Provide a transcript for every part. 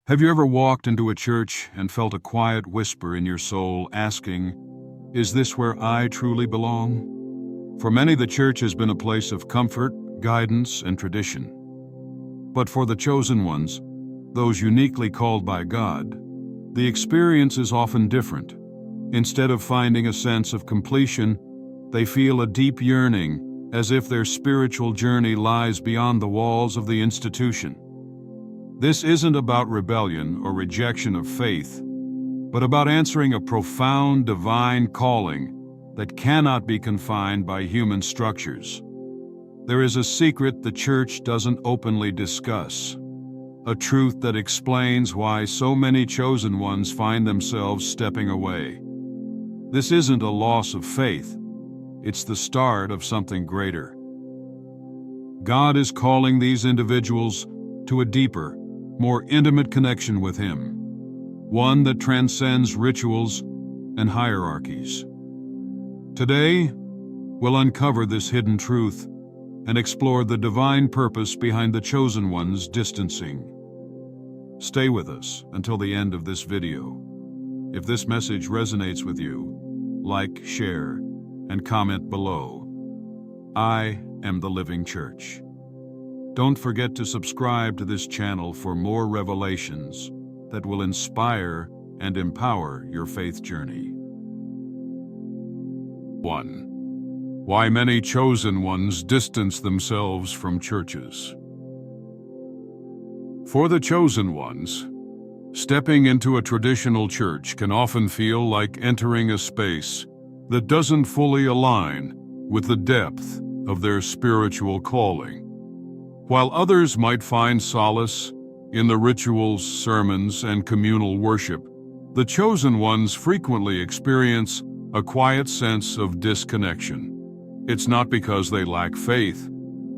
Have you ever walked into a church and felt a quiet whisper in your soul asking, "Is this where I truly belong?" For many, the church has been a place of comfort, guidance, and tradition. But for the chosen ones, those uniquely called by God, the experience is often different. Instead of finding a sense of completion, they feel a deep yearning, as if their spiritual journey lies beyond the walls of the institution. This isn't about rebellion or rejection of faith, but about answering a profound divine calling that cannot be confined by human structures. There is a secret the church doesn't openly discuss, a truth that explains why so many chosen ones find themselves stepping away. This isn't a loss of faith, it's the start of something greater. God is calling these individuals to a deeper, more intimate connection with Him, one that transcends rituals and hierarchies. Today, we'll uncover this hidden truth and explore the divine purpose behind the chosen one's distancing. Stay with us until the end of this video. If this message resonates with you, like, share, and comment below. I am the Living Church. Don't forget to subscribe to this channel for more revelations that will inspire and empower your faith journey. 1. Why many chosen ones distance themselves from churches. For the chosen ones, stepping into a traditional church can often feel like entering a space that doesn't fully align with the depth of their spiritual calling. While others might find solace in the rituals, sermons, and communal worship, the chosen ones frequently experience a quiet sense of disconnection. It's not because they lack faith.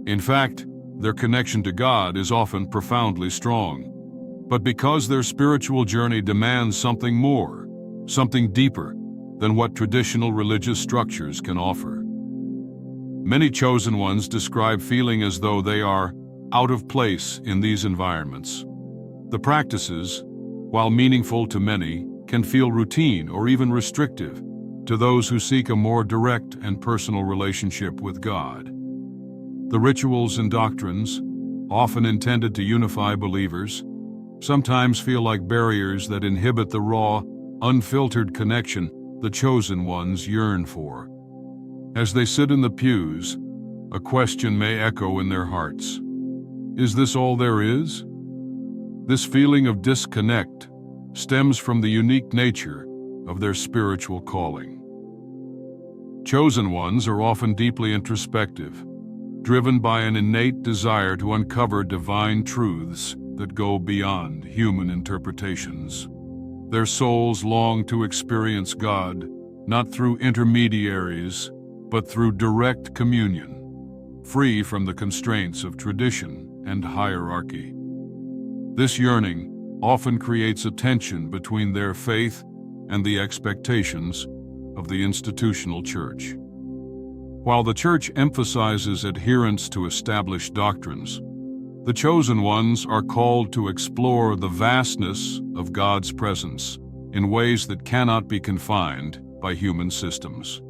In fact, their connection to God is often profoundly strong, but because their spiritual journey demands something more, something deeper than what traditional religious structures can offer. Many chosen ones describe feeling as though they are out of place in these environments. The practices, while meaningful to many, can feel routine or even restrictive to those who seek a more direct and personal relationship with God. The rituals and doctrines, often intended to unify believers, sometimes feel like barriers that inhibit the raw, unfiltered connection the chosen ones yearn for. As they sit in the pews, a question may echo in their hearts. Is this all there is? This feeling of disconnect stems from the unique nature of their spiritual calling. Chosen ones are often deeply introspective, driven by an innate desire to uncover divine truths that go beyond human interpretations. Their souls long to experience God, not through intermediaries, but through direct communion, free from the constraints of tradition and hierarchy. This yearning often creates a tension between their faith and the expectations of the institutional church. While the church emphasizes adherence to established doctrines, the chosen ones are called to explore the vastness of God's presence in ways that cannot be confined by human systems.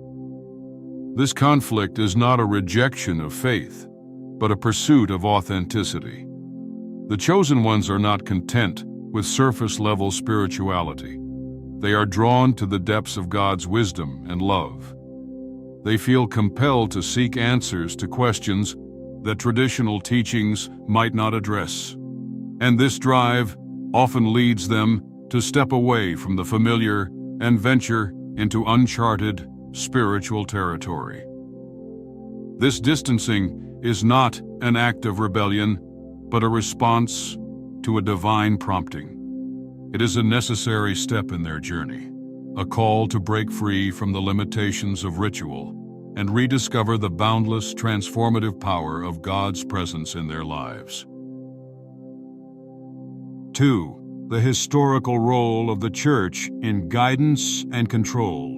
This conflict is not a rejection of faith, but a pursuit of authenticity. The chosen ones are not content with surface-level spirituality. They are drawn to the depths of God's wisdom and love. They feel compelled to seek answers to questions that traditional teachings might not address. And this drive often leads them to step away from the familiar and venture into uncharted spiritual territory. This distancing is not an act of rebellion, but a response to a divine prompting. It is a necessary step in their journey, a call to break free from the limitations of ritual and rediscover the boundless, transformative power of God's presence in their lives. 2. The historical role of the church in guidance and control.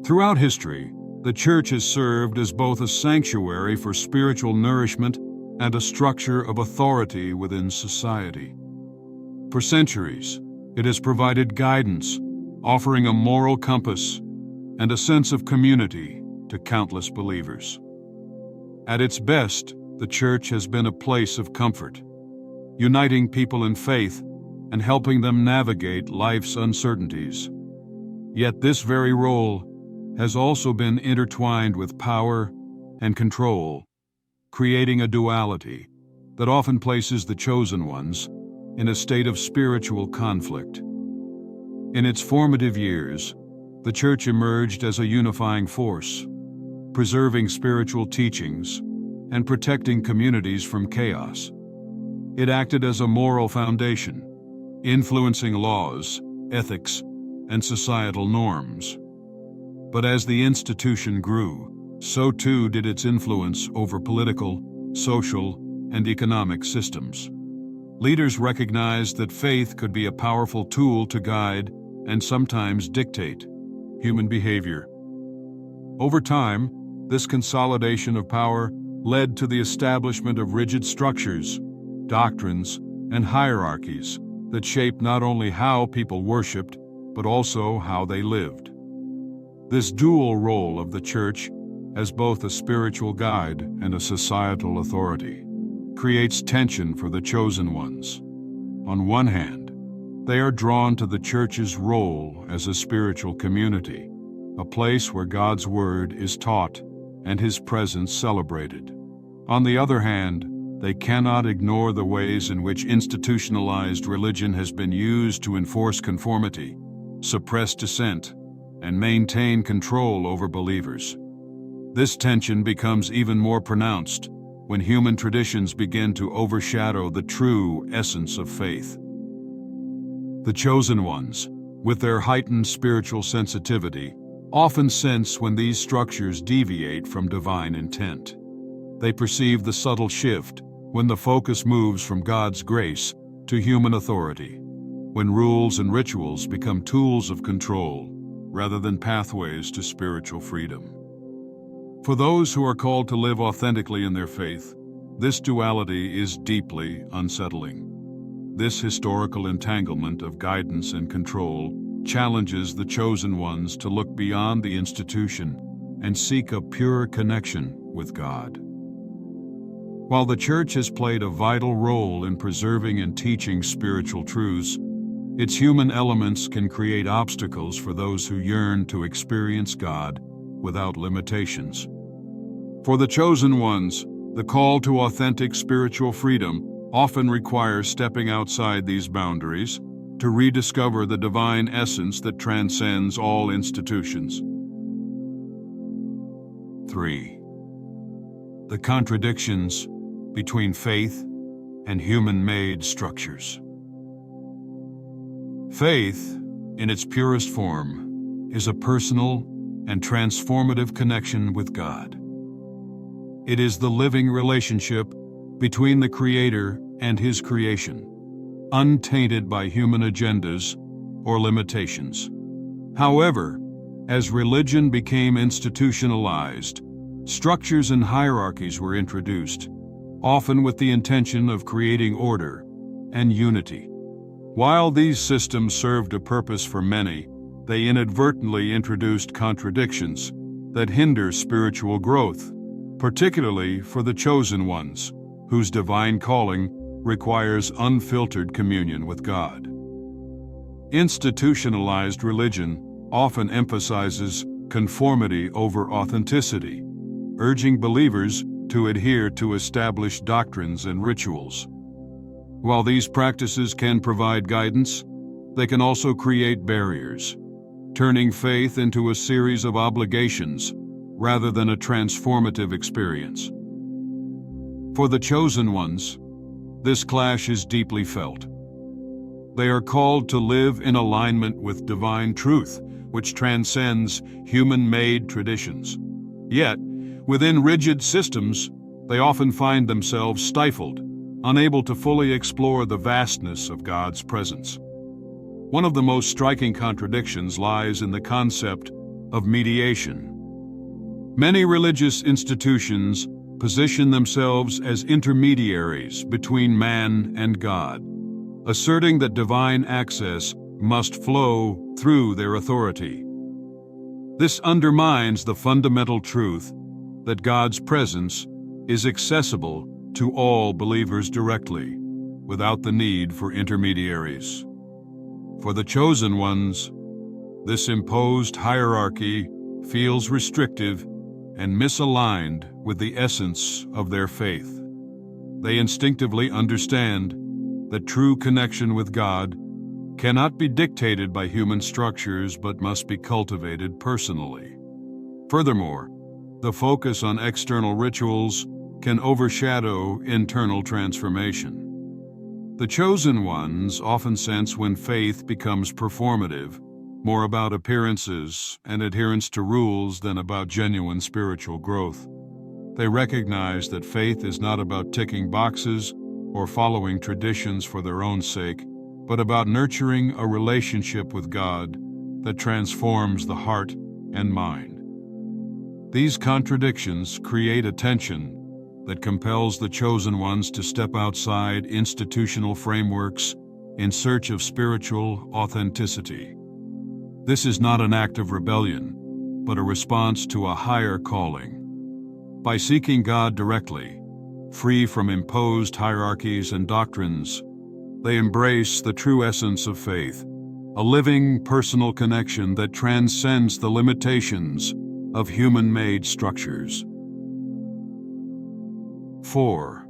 Throughout history, the church has served as both a sanctuary for spiritual nourishment and a structure of authority within society. For centuries, it has provided guidance, offering a moral compass and a sense of community to countless believers. At its best, the Church has been a place of comfort, uniting people in faith and helping them navigate life's uncertainties. Yet this very role has also been intertwined with power and control, creating a duality that often places the chosen ones in a state of spiritual conflict. In its formative years, the Church emerged as a unifying force, preserving spiritual teachings and protecting communities from chaos. It acted as a moral foundation, influencing laws, ethics, and societal norms. But as the institution grew, so too did its influence over political, social, and economic systems. Leaders recognized that faith could be a powerful tool to guide and sometimes dictate human behavior. Over time, this consolidation of power led to the establishment of rigid structures, doctrines, and hierarchies that shaped not only how people worshiped, but also how they lived. This dual role of the Church as both a spiritual guide and a societal authority creates tension for the chosen ones. On one hand, they are drawn to the Church's role as a spiritual community, a place where God's word is taught and His presence celebrated. On the other hand, they cannot ignore the ways in which institutionalized religion has been used to enforce conformity, suppress dissent, and maintain control over believers. This tension becomes even more pronounced when human traditions begin to overshadow the true essence of faith. The chosen ones, with their heightened spiritual sensitivity, often sense when these structures deviate from divine intent. They perceive the subtle shift when the focus moves from God's grace to human authority, when rules and rituals become tools of control rather than pathways to spiritual freedom. For those who are called to live authentically in their faith, this duality is deeply unsettling. This historical entanglement of guidance and control challenges the chosen ones to look beyond the institution and seek a pure connection with God. While the Church has played a vital role in preserving and teaching spiritual truths, its human elements can create obstacles for those who yearn to experience God without limitations. For the chosen ones, the call to authentic spiritual freedom often requires stepping outside these boundaries to rediscover the divine essence that transcends all institutions. 3. The contradictions between faith and human-made structures. Faith, in its purest form, is a personal and transformative connection with God. It is the living relationship between the Creator and His creation, untainted by human agendas or limitations. However, as religion became institutionalized, structures and hierarchies were introduced, often with the intention of creating order and unity. While these systems served a purpose for many, they inadvertently introduced contradictions that hinder spiritual growth, particularly for the chosen ones, whose divine calling requires unfiltered communion with God. Institutionalized religion often emphasizes conformity over authenticity, urging believers to adhere to established doctrines and rituals. While these practices can provide guidance, they can also create barriers, turning faith into a series of obligations rather than a transformative experience. For the chosen ones, this clash is deeply felt. They are called to live in alignment with divine truth, which transcends human-made traditions. Yet, within rigid systems, they often find themselves stifled, unable to fully explore the vastness of God's presence. One of the most striking contradictions lies in the concept of mediation. Many religious institutions position themselves as intermediaries between man and God, asserting that divine access must flow through their authority. This undermines the fundamental truth that God's presence is accessible to all believers directly, without the need for intermediaries. For the chosen ones, this imposed hierarchy feels restrictive and misaligned with the essence of their faith. They instinctively understand that true connection with God cannot be dictated by human structures but must be cultivated personally. Furthermore, the focus on external rituals can overshadow internal transformation. The chosen ones often sense when faith becomes performative, more about appearances and adherence to rules than about genuine spiritual growth. They recognize that faith is not about ticking boxes or following traditions for their own sake, but about nurturing a relationship with God that transforms the heart and mind. These contradictions create a tension that compels the chosen ones to step outside institutional frameworks in search of spiritual authenticity. This is not an act of rebellion, but a response to a higher calling. By seeking God directly, free from imposed hierarchies and doctrines, they embrace the true essence of faith, a living, personal connection that transcends the limitations of human-made structures. 4.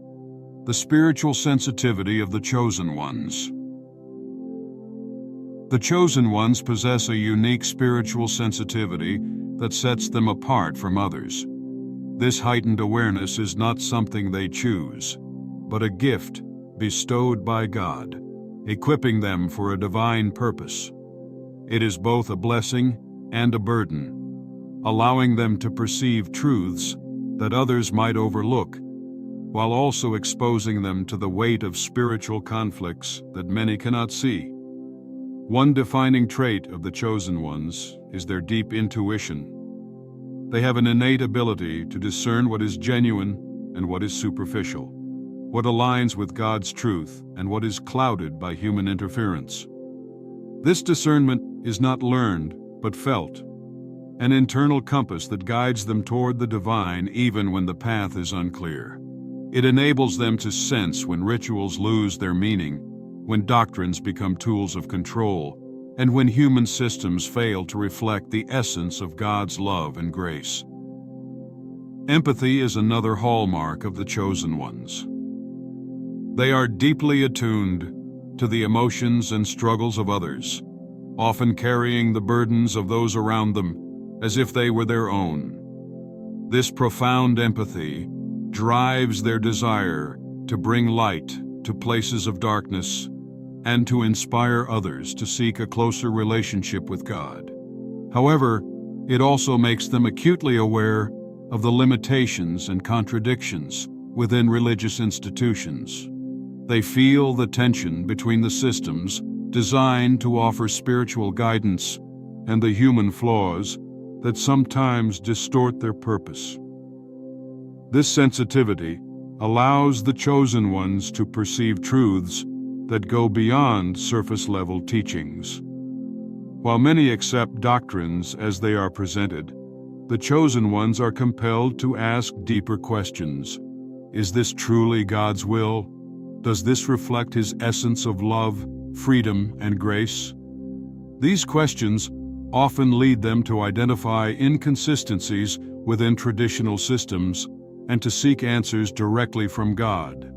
The spiritual sensitivity of the chosen ones. The chosen ones possess a unique spiritual sensitivity that sets them apart from others. This heightened awareness is not something they choose, but a gift bestowed by God, equipping them for a divine purpose. It is both a blessing and a burden, allowing them to perceive truths that others might overlook, while also exposing them to the weight of spiritual conflicts that many cannot see. One defining trait of the chosen ones is their deep intuition. They have an innate ability to discern what is genuine and what is superficial, what aligns with God's truth and what is clouded by human interference. This discernment is not learned, but felt, an internal compass that guides them toward the divine even when the path is unclear. It enables them to sense when rituals lose their meaning, when doctrines become tools of control, and when human systems fail to reflect the essence of God's love and grace. Empathy is another hallmark of the chosen ones. They are deeply attuned to the emotions and struggles of others, often carrying the burdens of those around them as if they were their own. This profound empathy drives their desire to bring light to places of darkness and to inspire others to seek a closer relationship with God. However, it also makes them acutely aware of the limitations and contradictions within religious institutions. They feel the tension between the systems designed to offer spiritual guidance and the human flaws that sometimes distort their purpose. This sensitivity allows the chosen ones to perceive truths that go beyond surface-level teachings. While many accept doctrines as they are presented, the chosen ones are compelled to ask deeper questions. Is this truly God's will? Does this reflect His essence of love, freedom, and grace? These questions often lead them to identify inconsistencies within traditional systems and to seek answers directly from God.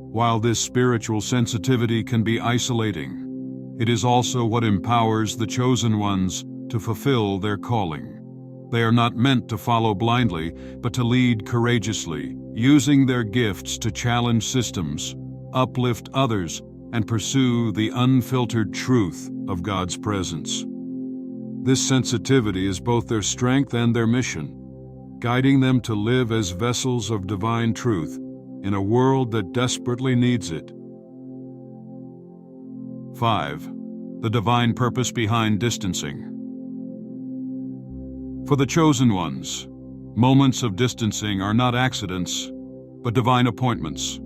While this spiritual sensitivity can be isolating, it is also what empowers the chosen ones to fulfill their calling. They are not meant to follow blindly, but to lead courageously, using their gifts to challenge systems, uplift others, and pursue the unfiltered truth of God's presence. This sensitivity is both their strength and their mission, guiding them to live as vessels of divine truth in a world that desperately needs it. 5. The divine purpose behind distancing. For the chosen ones, Moments of distancing are not accidents, but divine appointments.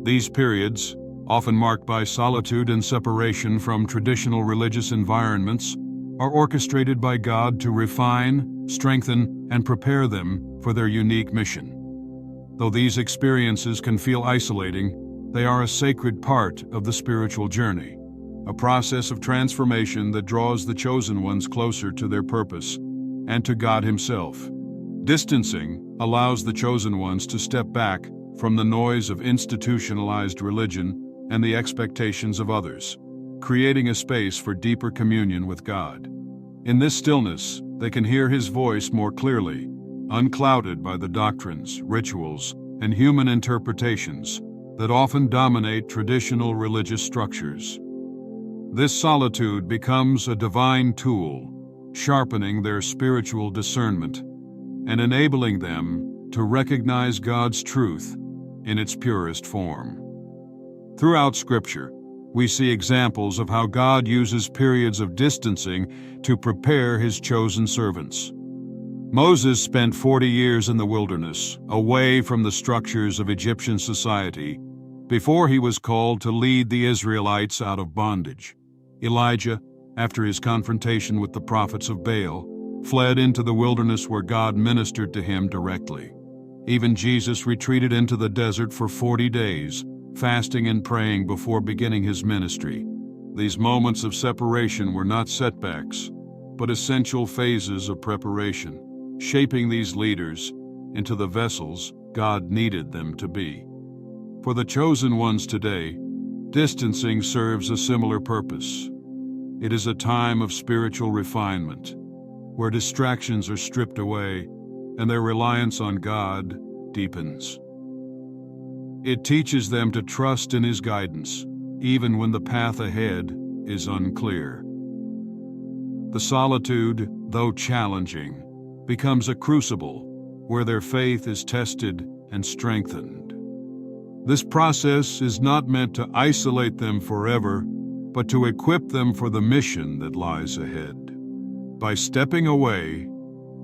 These periods, often marked by solitude and separation from traditional religious environments, are orchestrated by God to refine, strengthen, and prepare them for their unique mission. Though these experiences can feel isolating, they are a sacred part of the spiritual journey, a process of transformation that draws the chosen ones closer to their purpose and to God Himself. Distancing allows the chosen ones to step back from the noise of institutionalized religion and the expectations of others, creating a space for deeper communion with God. In this stillness, they can hear His voice more clearly, unclouded by the doctrines, rituals, and human interpretations that often dominate traditional religious structures. This solitude becomes a divine tool, sharpening their spiritual discernment and enabling them to recognize God's truth in its purest form. Throughout Scripture, we see examples of how God uses periods of distancing to prepare His chosen servants. Moses spent 40 years in the wilderness, away from the structures of Egyptian society, before he was called to lead the Israelites out of bondage. Elijah, after his confrontation with the prophets of Baal, fled into the wilderness where God ministered to him directly. Even Jesus retreated into the desert for 40 days, fasting and praying before beginning his ministry. These moments of separation were not setbacks, but essential phases of preparation, shaping these leaders into the vessels God needed them to be. For the chosen ones today, distancing serves a similar purpose. It is a time of spiritual refinement, where distractions are stripped away and their reliance on God deepens. It teaches them to trust in His guidance, even when the path ahead is unclear. The solitude, though challenging, becomes a crucible where their faith is tested and strengthened. This process is not meant to isolate them forever, but to equip them for the mission that lies ahead. By stepping away,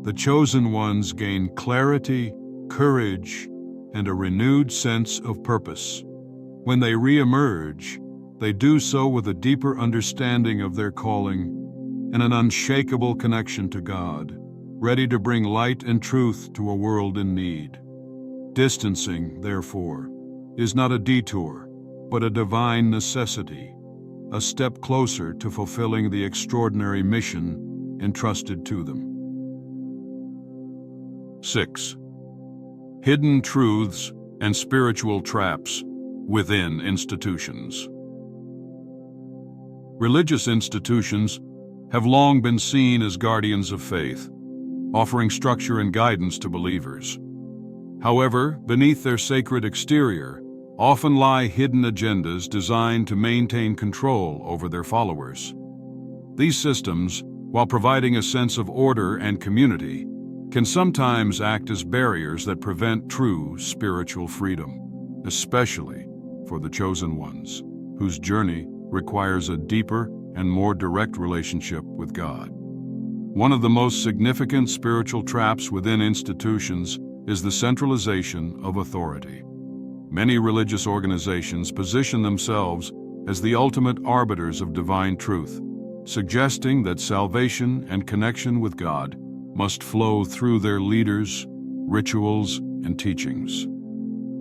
the chosen ones gain clarity, courage, and a renewed sense of purpose. When they re-emerge, they do so with a deeper understanding of their calling and an unshakable connection to God, ready to bring light and truth to a world in need. Distancing, therefore, is not a detour, but a divine necessity, a step closer to fulfilling the extraordinary mission entrusted to them. 6. Hidden truths and spiritual traps within institutions. Religious institutions have long been seen as guardians of faith, offering structure and guidance to believers. However, beneath their sacred exterior often lie hidden agendas designed to maintain control over their followers. These systems, while providing a sense of order and community, can sometimes act as barriers that prevent true spiritual freedom, especially for the chosen ones, whose journey requires a deeper and more direct relationship with God. One of the most significant spiritual traps within institutions is the centralization of authority. Many religious organizations position themselves as the ultimate arbiters of divine truth, suggesting that salvation and connection with God must flow through their leaders, rituals, and teachings.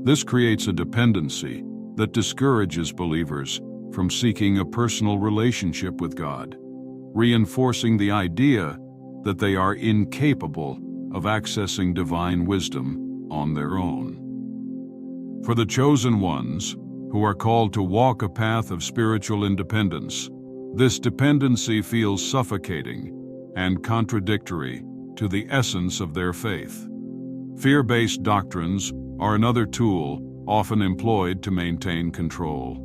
This creates a dependency that discourages believers from seeking a personal relationship with God, reinforcing the idea that they are incapable of accessing divine wisdom on their own. For the chosen ones, who are called to walk a path of spiritual independence, this dependency feels suffocating and contradictory to the essence of their faith. Fear-based doctrines are another tool often employed to maintain control.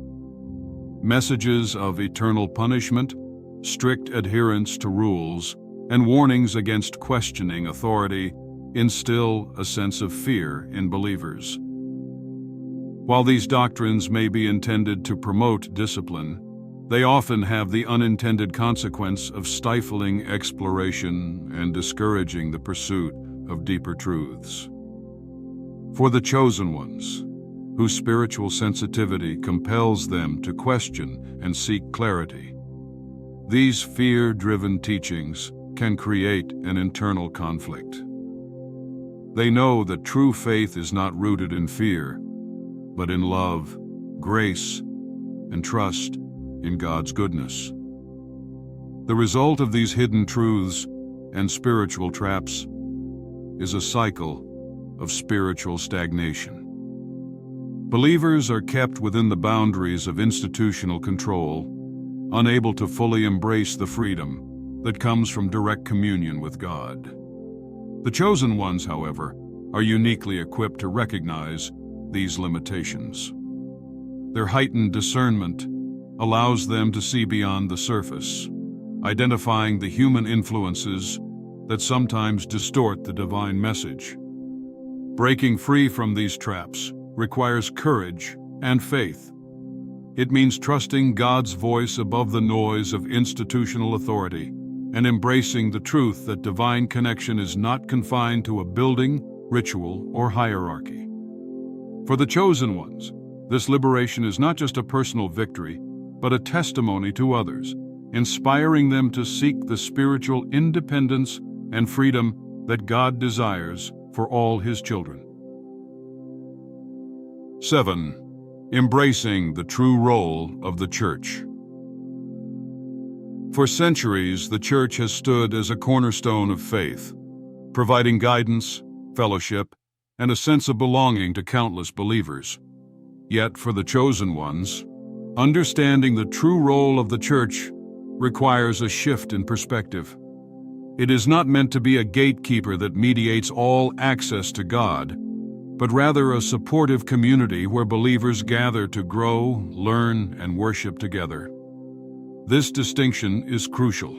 Messages of eternal punishment, strict adherence to rules, and warnings against questioning authority instill a sense of fear in believers. While these doctrines may be intended to promote discipline, they often have the unintended consequence of stifling exploration and discouraging the pursuit of deeper truths. For the chosen ones, whose spiritual sensitivity compels them to question and seek clarity, these fear-driven teachings can create an internal conflict. They know that true faith is not rooted in fear, but in love, grace, and trust in God's goodness. The result of these hidden truths and spiritual traps is a cycle of spiritual stagnation. Believers are kept within the boundaries of institutional control, unable to fully embrace the freedom that comes from direct communion with God. The chosen ones, however, are uniquely equipped to recognize these limitations. Their heightened discernment allows them to see beyond the surface, identifying the human influences that sometimes distort the divine message. Breaking free from these traps requires courage and faith. It means trusting God's voice above the noise of institutional authority and embracing the truth that divine connection is not confined to a building, ritual, or hierarchy. For the chosen ones, this liberation is not just a personal victory, but a testimony to others, inspiring them to seek the spiritual independence and freedom that God desires for all His children. 7. Embracing the true role of the Church. For centuries, the Church has stood as a cornerstone of faith, providing guidance, fellowship, and a sense of belonging to countless believers. Yet, for the chosen ones, understanding the true role of the Church requires a shift in perspective. It is not meant to be a gatekeeper that mediates all access to God, but rather a supportive community where believers gather to grow, learn, and worship together. This distinction is crucial,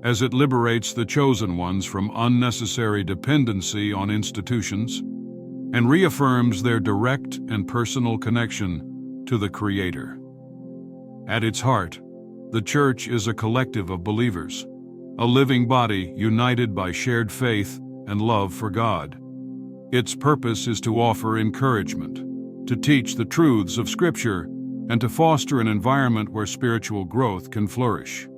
as it liberates the chosen ones from unnecessary dependency on institutions and reaffirms their direct and personal connection to the Creator. At its heart, the Church is a collective of believers, a living body united by shared faith and love for God. Its purpose is to offer encouragement, to teach the truths of Scripture, and to foster an environment where spiritual growth can flourish.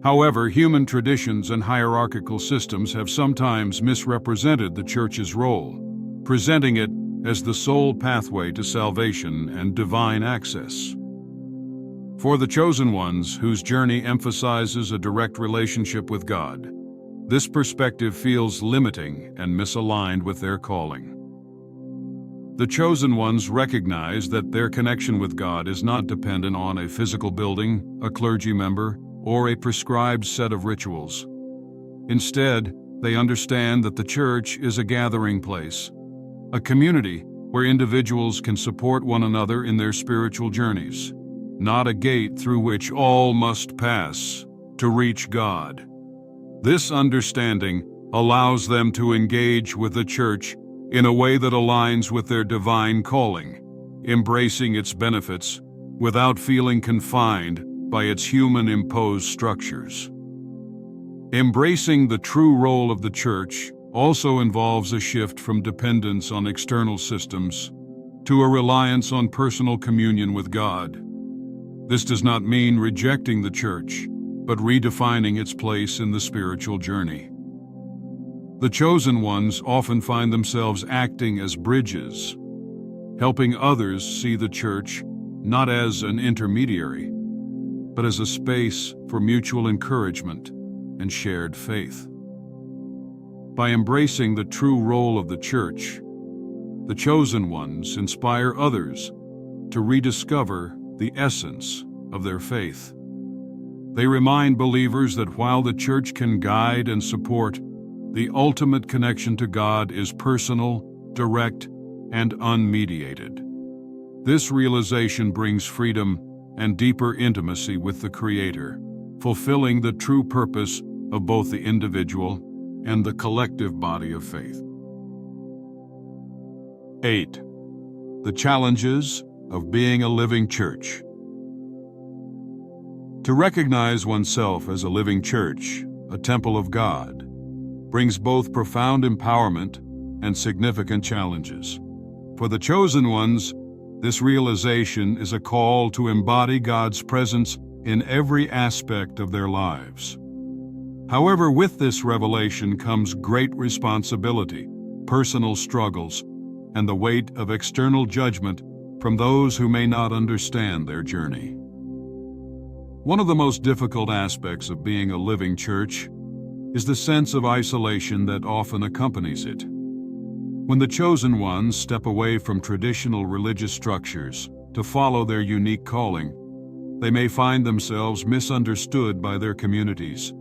However, human traditions and hierarchical systems have sometimes misrepresented the Church's role, presenting it as the sole pathway to salvation and divine access. For the chosen ones, whose journey emphasizes a direct relationship with God, this perspective feels limiting and misaligned with their calling. The chosen ones recognize that their connection with God is not dependent on a physical building, a clergy member, or a prescribed set of rituals. Instead, they understand that the Church is a gathering place, a community where individuals can support one another in their spiritual journeys, not a gate through which all must pass to reach God. This understanding allows them to engage with the Church in a way that aligns with their divine calling, embracing its benefits without feeling confined by its human-imposed structures. Embracing the true role of the Church also involves a shift from dependence on external systems to a reliance on personal communion with God. This does not mean rejecting the Church, but redefining its place in the spiritual journey. The chosen ones often find themselves acting as bridges, helping others see the Church not as an intermediary, but as a space for mutual encouragement and shared faith. By embracing the true role of the Church, the chosen ones inspire others to rediscover the essence of their faith. They remind believers that while the Church can guide and support, the ultimate connection to God is personal, direct, and unmediated. This realization brings freedom and deeper intimacy with the Creator, fulfilling the true purpose of both the individual and the collective body of faith. 8. The challenges of being a living church. To recognize oneself as a living church, a temple of God, brings both profound empowerment and significant challenges. For the chosen ones, this realization is a call to embody God's presence in every aspect of their lives. However, with this revelation comes great responsibility, personal struggles, and the weight of external judgment from those who may not understand their journey. One of the most difficult aspects of being a living church is the sense of isolation that often accompanies it. When the chosen ones step away from traditional religious structures to follow their unique calling, they may find themselves misunderstood by their communities,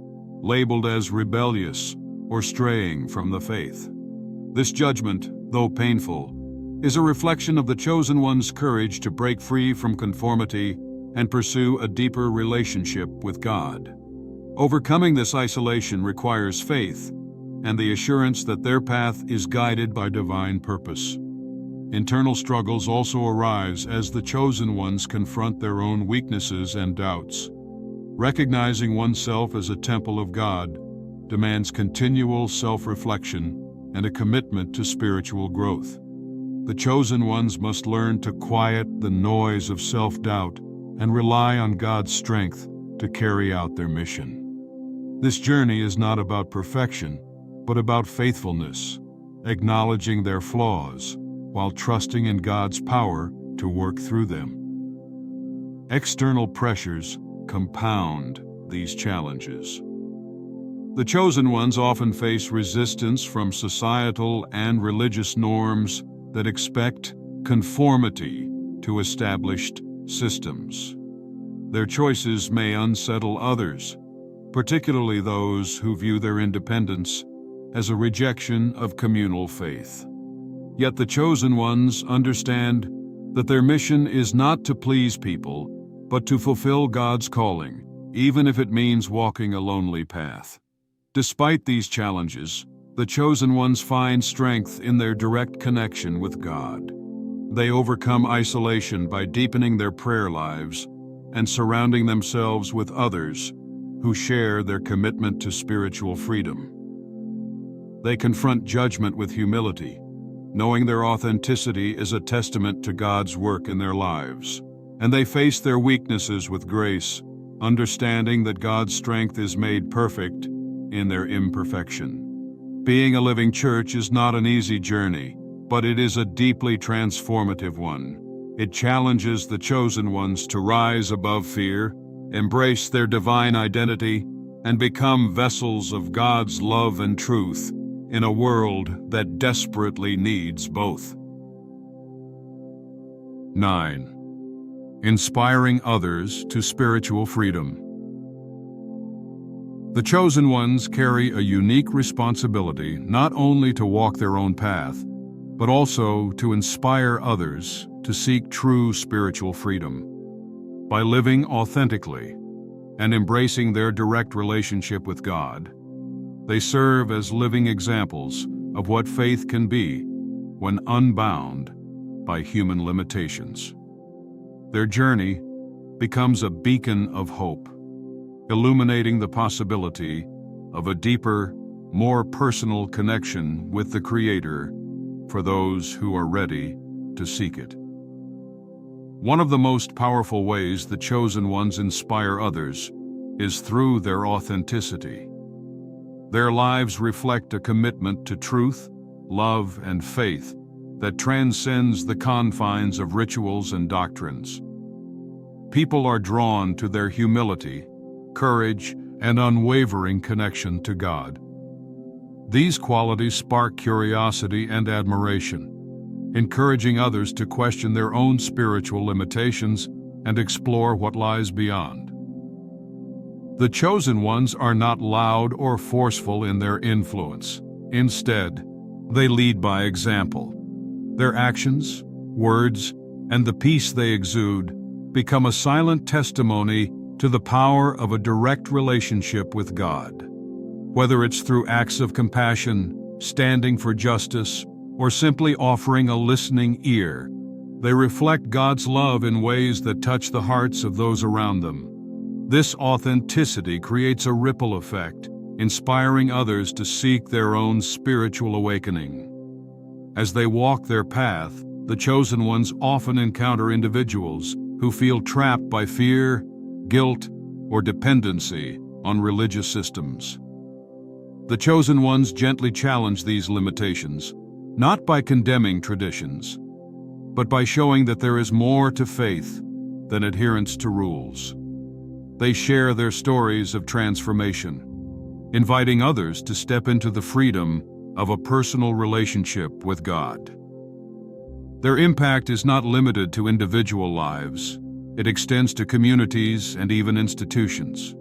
labeled as rebellious or straying from the faith. This judgment, though painful, is a reflection of the chosen one's courage to break free from conformity and pursue a deeper relationship with God. Overcoming this isolation requires faith and the assurance that their path is guided by divine purpose. Internal struggles also arise as the chosen ones confront their own weaknesses and doubts. Recognizing oneself as a temple of God demands continual self-reflection and a commitment to spiritual growth. The chosen ones must learn to quiet the noise of self-doubt and rely on God's strength to carry out their mission. This journey is not about perfection, but about faithfulness, acknowledging their flaws while trusting in God's power to work through them. External pressures compound these challenges. The chosen ones often face resistance from societal and religious norms that expect conformity to established systems. Their choices may unsettle others, particularly those who view their independence as a rejection of communal faith. Yet the chosen ones understand that their mission is not to please people, but to fulfill God's calling, even if it means walking a lonely path. Despite these challenges, the chosen ones find strength in their direct connection with God. They overcome isolation by deepening their prayer lives and surrounding themselves with others who share their commitment to spiritual freedom. They confront judgment with humility, knowing their authenticity is a testament to God's work in their lives. And they face their weaknesses with grace, understanding that God's strength is made perfect in their imperfection. Being a living church is not an easy journey, but it is a deeply transformative one. It challenges the chosen ones to rise above fear, embrace their divine identity, and become vessels of God's love and truth in a world that desperately needs both. 9. Inspiring others to spiritual freedom. The chosen ones carry a unique responsibility not only to walk their own path, but also to inspire others to seek true spiritual freedom. By living authentically and embracing their direct relationship with God, they serve as living examples of what faith can be when unbound by human limitations. Their journey becomes a beacon of hope, illuminating the possibility of a deeper, more personal connection with the Creator for those who are ready to seek it. One of the most powerful ways the chosen ones inspire others is through their authenticity. Their lives reflect a commitment to truth, love, and faith that transcends the confines of rituals and doctrines. People are drawn to their humility, courage, and unwavering connection to God. These qualities spark curiosity and admiration, encouraging others to question their own spiritual limitations and explore what lies beyond. The chosen ones are not loud or forceful in their influence. Instead, they lead by example. Their actions, words, and the peace they exude become a silent testimony to the power of a direct relationship with God. Whether it's through acts of compassion, standing for justice, or simply offering a listening ear, they reflect God's love in ways that touch the hearts of those around them. This authenticity creates a ripple effect, inspiring others to seek their own spiritual awakening. As they walk their path, the chosen ones often encounter individuals who feel trapped by fear, guilt, or dependency on religious systems. The chosen ones gently challenge these limitations, not by condemning traditions, but by showing that there is more to faith than adherence to rules. They share their stories of transformation, inviting others to step into the freedom of a personal relationship with God. Their impact is not limited to individual lives. It extends to communities and even institutions.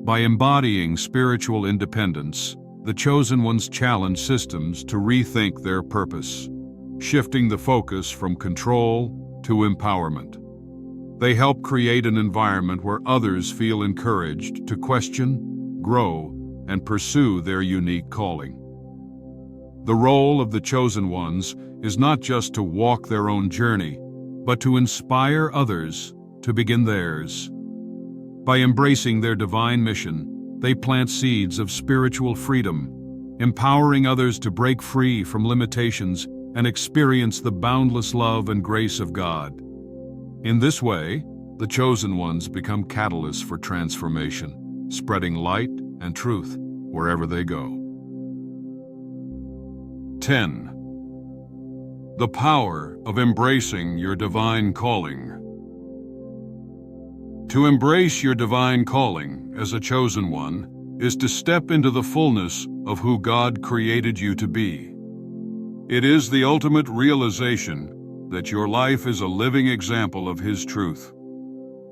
By embodying spiritual independence, the chosen ones challenge systems to rethink their purpose, shifting the focus from control to empowerment. They help create an environment where others feel encouraged to question, grow, and pursue their unique calling. The role of the chosen ones is not just to walk their own journey, but to inspire others to begin theirs. By embracing their divine mission, they plant seeds of spiritual freedom, empowering others to break free from limitations and experience the boundless love and grace of God. In this way, the chosen ones become catalysts for transformation, spreading light and truth wherever they go. 10. The power of embracing your divine calling. To embrace your divine calling as a chosen one is to step into the fullness of who God created you to be. It is the ultimate realization that your life is a living example of His truth,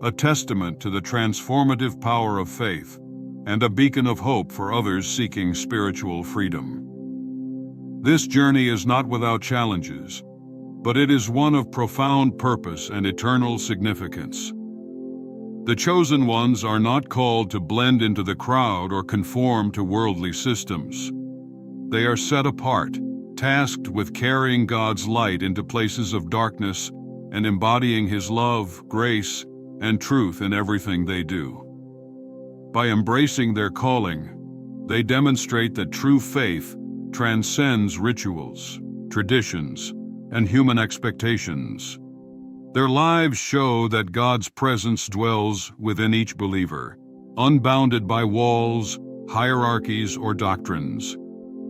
a testament to the transformative power of faith, and a beacon of hope for others seeking spiritual freedom. This journey is not without challenges, but it is one of profound purpose and eternal significance. The chosen ones are not called to blend into the crowd or conform to worldly systems. They are set apart, tasked with carrying God's light into places of darkness and embodying His love, grace, and truth in everything they do. By embracing their calling, they demonstrate that true faith transcends rituals, traditions, and human expectations. Their lives show that God's presence dwells within each believer, unbounded by walls, hierarchies, or doctrines.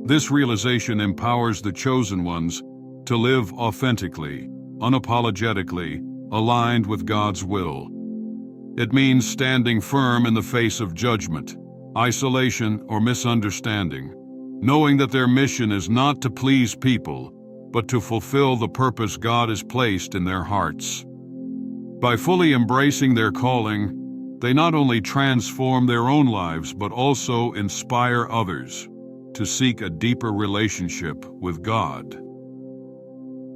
This realization empowers the chosen ones to live authentically, unapologetically, aligned with God's will. It means standing firm in the face of judgment, isolation, or misunderstanding, knowing that their mission is not to please people, but to fulfill the purpose God has placed in their hearts. By fully embracing their calling, they not only transform their own lives, but also inspire others to seek a deeper relationship with God.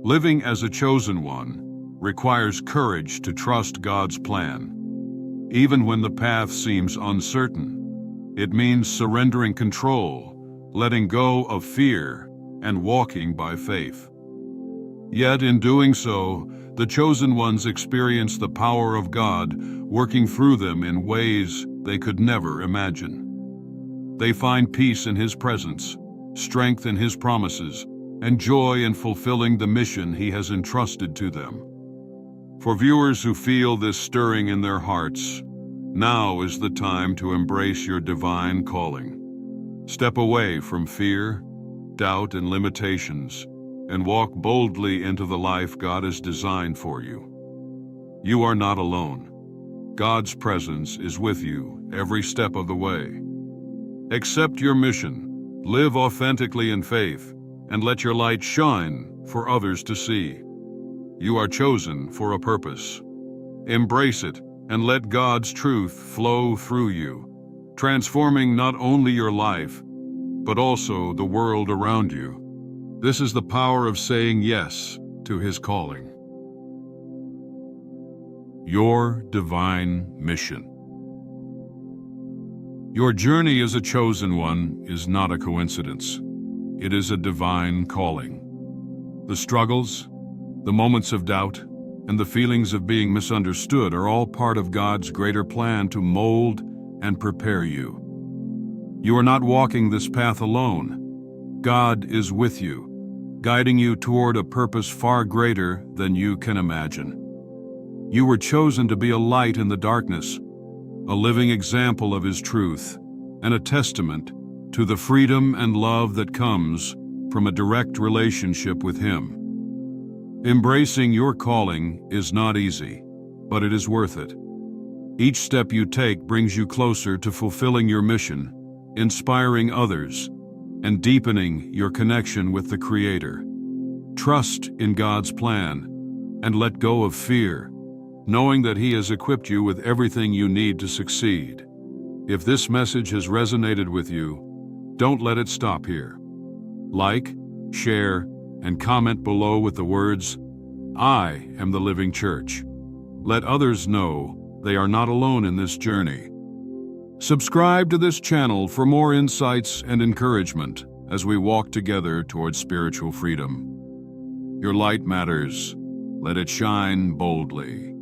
Living as a chosen one requires courage to trust God's plan. Even when the path seems uncertain, it means surrendering control, letting go of fear, and walking by faith. Yet in doing so, the chosen ones experience the power of God working through them in ways they could never imagine. They find peace in His presence, strength in His promises, and joy in fulfilling the mission He has entrusted to them. For viewers who feel this stirring in their hearts, now is the time to embrace your divine calling. Step away from fear, doubt, and limitations, and walk boldly into the life God has designed for you. You are not alone. God's presence is with you every step of the way. Accept your mission, live authentically in faith, and let your light shine for others to see. You are chosen for a purpose. Embrace it and let God's truth flow through you, transforming not only your life, but also the world around you. This is the power of saying yes to His calling. Your divine mission. Your journey as a chosen one is not a coincidence. It is a divine calling. The struggles, the moments of doubt, and the feelings of being misunderstood are all part of God's greater plan to mold and prepare you. You are not walking this path alone. God is with you, guiding you toward a purpose far greater than you can imagine. You were chosen to be a light in the darkness, a living example of His truth, and a testament to the freedom and love that comes from a direct relationship with Him. Embracing your calling is not easy, but it is worth it. Each step you take brings you closer to fulfilling your mission, inspiring others, and deepening your connection with the Creator. Trust in God's plan and let go of fear, knowing that He has equipped you with everything you need to succeed. If this message has resonated with you, don't let it stop here. Like, share, and comment below with the words, "I am the living church." Let others know they are not alone in this journey. Subscribe to this channel for more insights and encouragement as we walk together towards spiritual freedom. Your light matters. Let it shine boldly.